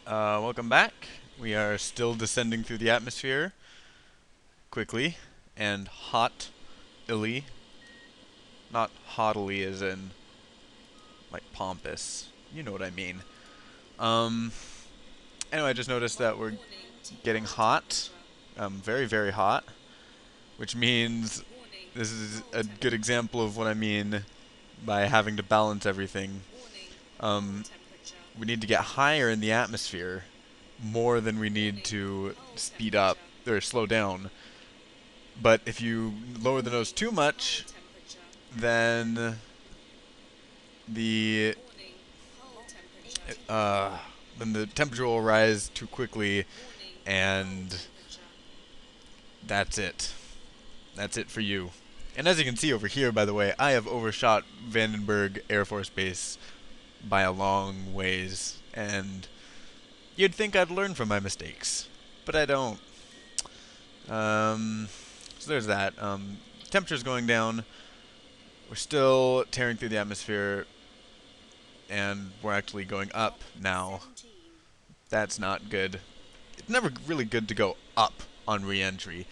Welcome back. We are still descending through the atmosphere quickly and hot-illy. Not haughtily as in, like, pompous. You know what I mean. Um, anyway, I just noticed that we're getting hot. Very, very hot. Which means this is a good example of what I mean by having to balance everything. Um, we need to get higher in the atmosphere more than we need to speed up or slow down. But if you lower the nose too much, then the uh, then the temperature will rise too quickly, and that's it. That's it for you. And as you can see over here, by the way, I have overshot Vandenberg Air Force Base by a long ways, and you'd think I'd learn from my mistakes, but I don't. Um, so there's that. Temperature's going down. We're still tearing through the atmosphere, and we're actually going up now. That's not good. It's never really good to go up on re-entry.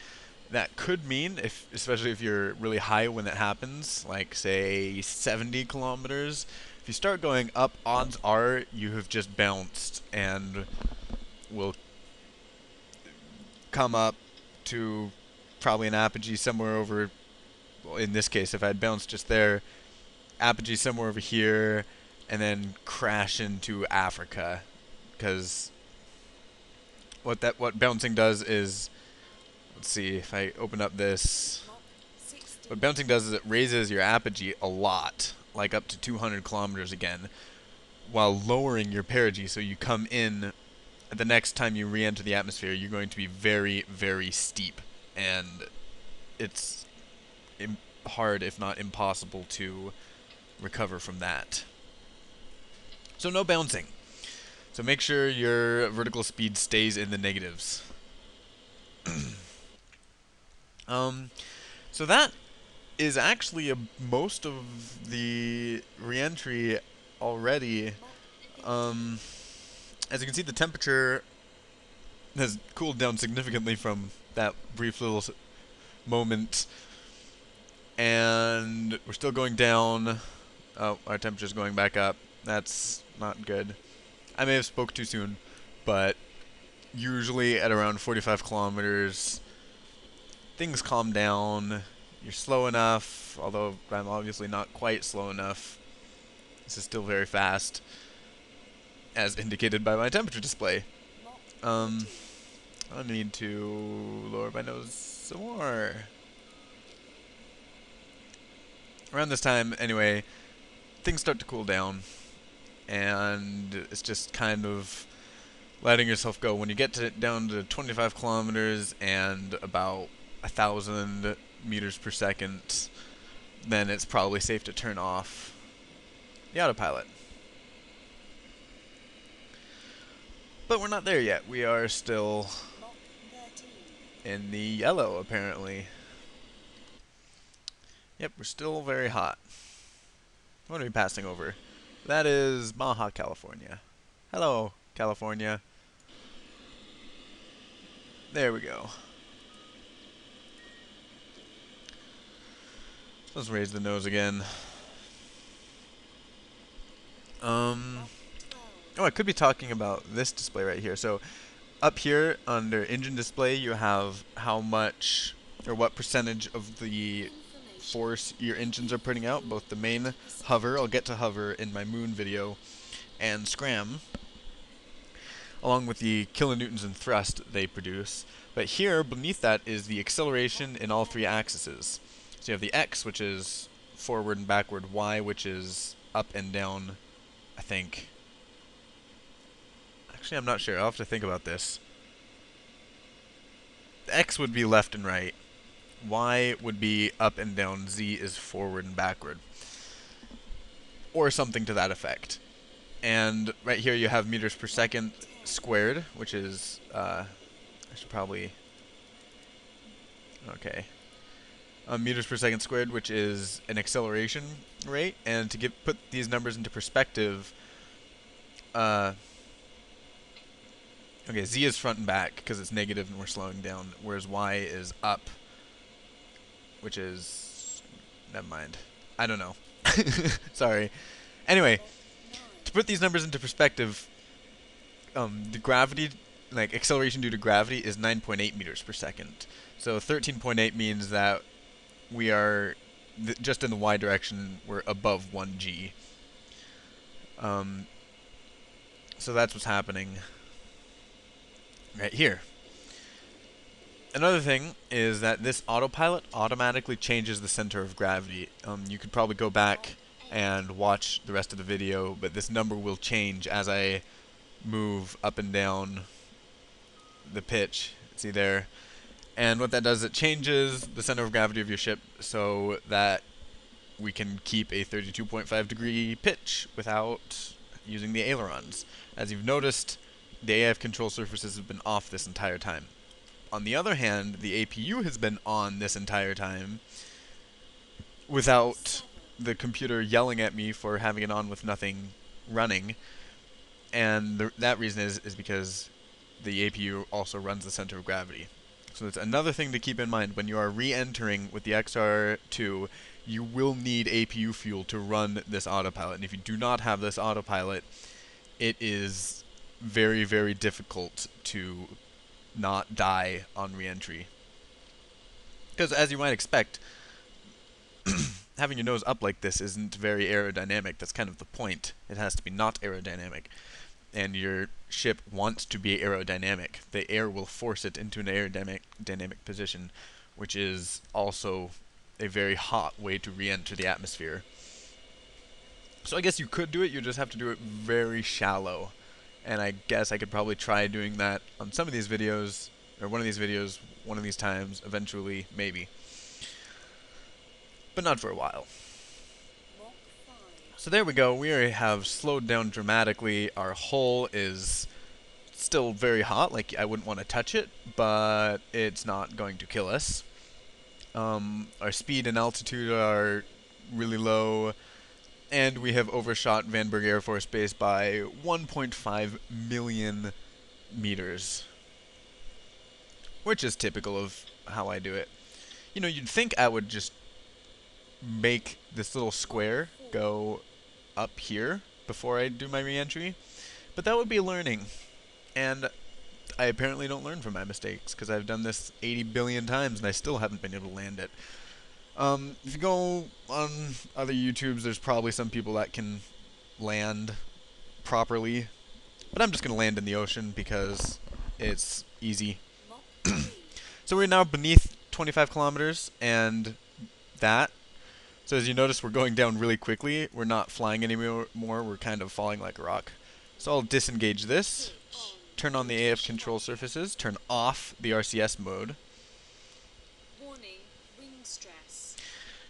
That could mean, especially if you're really high when that happens, like say 70 kilometers, if you start going up, odds are you have just bounced and will come up to probably an apogee somewhere over, well, in this case, if I had bounced just there, apogee somewhere over here, and then crash into Africa. Because what bouncing does is, let's see if I open up this. What bouncing does is it raises your apogee a lot, like up to 200 kilometers again, while lowering your perigee. So you come in, the next time you re-enter the atmosphere, you're going to be very, very steep, and it's hard, if not impossible, to recover from that. So no bouncing. So make sure your vertical speed stays in the negatives. um, so that is actually most of the re-entry already. Um, as you can see, the temperature has cooled down significantly from that brief little moment, and we're still going down. Oh, our temperature's going back up. That's not good. I may have spoke too soon, but usually at around 45 kilometers, things calm down. You're slow enough, although I'm obviously not quite slow enough. This is still very fast, as indicated by my temperature display. Um, I need to lower my nose some more. Around this time, anyway, things start to cool down, and it's just kind of letting yourself go. When you get down to 25 kilometers and about 1,000 meters per second, then it's probably safe to turn off the autopilot. But we're not there yet. We are still in the yellow, apparently. Yep, we're still very hot. What are we passing over? That is Baja, California. Hello, California. There we go. Let's raise the nose again. Oh, I could be talking about this display right here. So, up here under engine display, you have how much or what percentage of the force your engines are putting out, both the main hover, I'll get to hover in my moon video, and scram, along with the kilonewtons in thrust they produce. But here, beneath that, is the acceleration in all three axes. So you have the X, which is forward and backward, Y, which is up and down, I think. Actually, I'm not sure. I'll have to think about this. X would be left and right. Y would be up and down. Z is forward and backward. Or something to that effect. And right here you have meters per second squared, which is, I should probably, okay. Meters per second squared, which is an acceleration rate. And to put these numbers into perspective, Okay, Z is front and back because it's negative and we're slowing down, whereas Y is up, which is... never mind. I don't know. Sorry. Anyway, to put these numbers into perspective, the gravity, like acceleration due to gravity, is 9.8 meters per second. So 13.8 means that we are, just in the Y direction, we're above 1g. Um, so that's what's happening right here. Another thing is that this autopilot automatically changes the center of gravity. You could probably go back and watch the rest of the video, but this number will change as I move up and down the pitch. See there? And what that does, it changes the center of gravity of your ship so that we can keep a 32.5 degree pitch without using the ailerons. As you've noticed, the AF control surfaces have been off this entire time. On the other hand, the APU has been on this entire time without the computer yelling at me for having it on with nothing running. And that reason is because the APU also runs the center of gravity. So that's another thing to keep in mind. When you are re-entering with the XR2, you will need APU fuel to run this autopilot. And if you do not have this autopilot, it is very, very difficult to not die on re-entry. Because as you might expect, having your nose up like this isn't very aerodynamic. That's kind of the point. It has to be not aerodynamic. And your ship wants to be aerodynamic. The air will force it into an aerodynamic position, which is also a very hot way to re-enter the atmosphere. So I guess you could do it, you just have to do it very shallow. And I guess I could probably try doing that on some of these videos, or one of these videos, one of these times, eventually, maybe. But not for a while. So there we go, we have slowed down dramatically. Our hull is still very hot, like I wouldn't want to touch it, but it's not going to kill us. Our speed and altitude are really low, and we have overshot Vandenberg Air Force Base by 1.5 million meters, which is typical of how I do it. You know, you'd think I would just make this little square go up here before I do my re-entry, but that would be learning, and I apparently don't learn from my mistakes, because I've done this 80 billion times and I still haven't been able to land it. If you go on other YouTubes, there's probably some people that can land properly, but I'm just going to land in the ocean because it's easy. So we're now beneath 25 kilometers, and that, so as you notice, we're going down really quickly. We're not flying anymore, we're kind of falling like a rock. So I'll disengage this, turn on the AF control surfaces, turn off the RCS mode.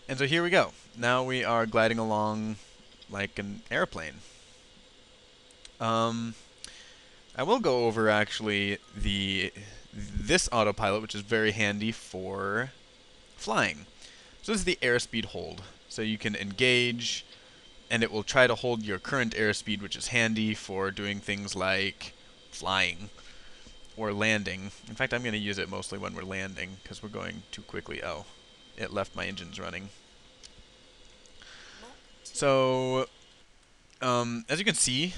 And so here we go. Now we are gliding along like an airplane. I will go over actually this autopilot, which is very handy for flying. So this is the airspeed hold. So you can engage, and it will try to hold your current airspeed, which is handy for doing things like flying or landing. In fact, I'm going to use it mostly when we're landing, because we're going too quickly. Oh, it left my engines running. So, as you can see,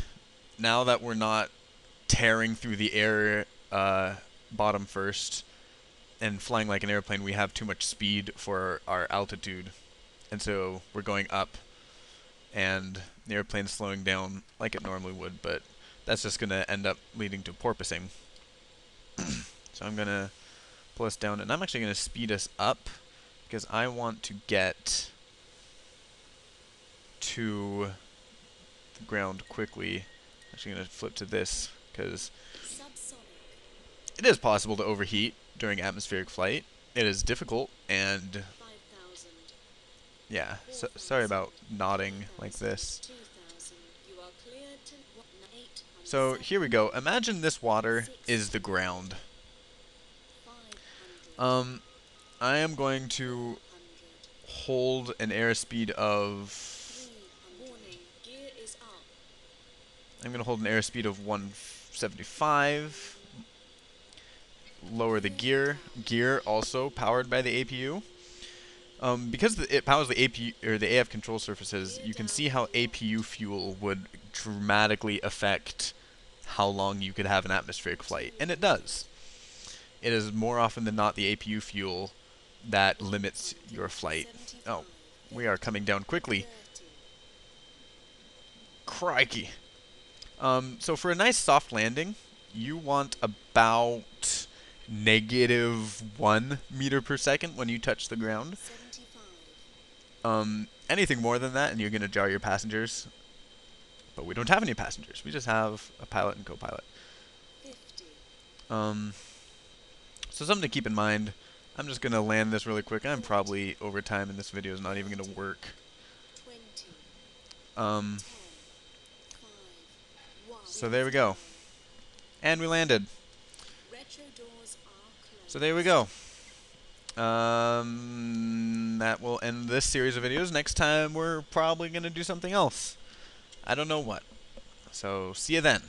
now that we're not tearing through the air bottom first and flying like an airplane, we have too much speed for our altitude. And so we're going up, and the airplane's slowing down like it normally would, but that's just going to end up leading to porpoising. So I'm going to pull us down, and I'm actually going to speed us up because I want to get to the ground quickly. Actually going to flip to this because it is possible to overheat during atmospheric flight. It is difficult, and yeah, so, sorry about nodding like this. So here we go. Imagine this water is the ground. I am going to hold an airspeed of... I'm going to hold an airspeed of 175, lower the gear. Gear also powered by the APU. Because it powers the APU or the AF control surfaces, you can see how APU fuel would dramatically affect how long you could have an atmospheric flight, and it does. It is more often than not the APU fuel that limits your flight. Oh, we are coming down quickly. Crikey. So for a nice soft landing, you want about -1 meter per second when you touch the ground. Anything more than that, and you're going to jar your passengers. But we don't have any passengers. We just have a pilot and co-pilot. So something to keep in mind. I'm just going to land this really quick. I'm probably over time, and this video is not even going to work. So there we go. And we landed. So there we go. That will end this series of videos. Next time we're probably going to do something else. I don't know what. So see you then.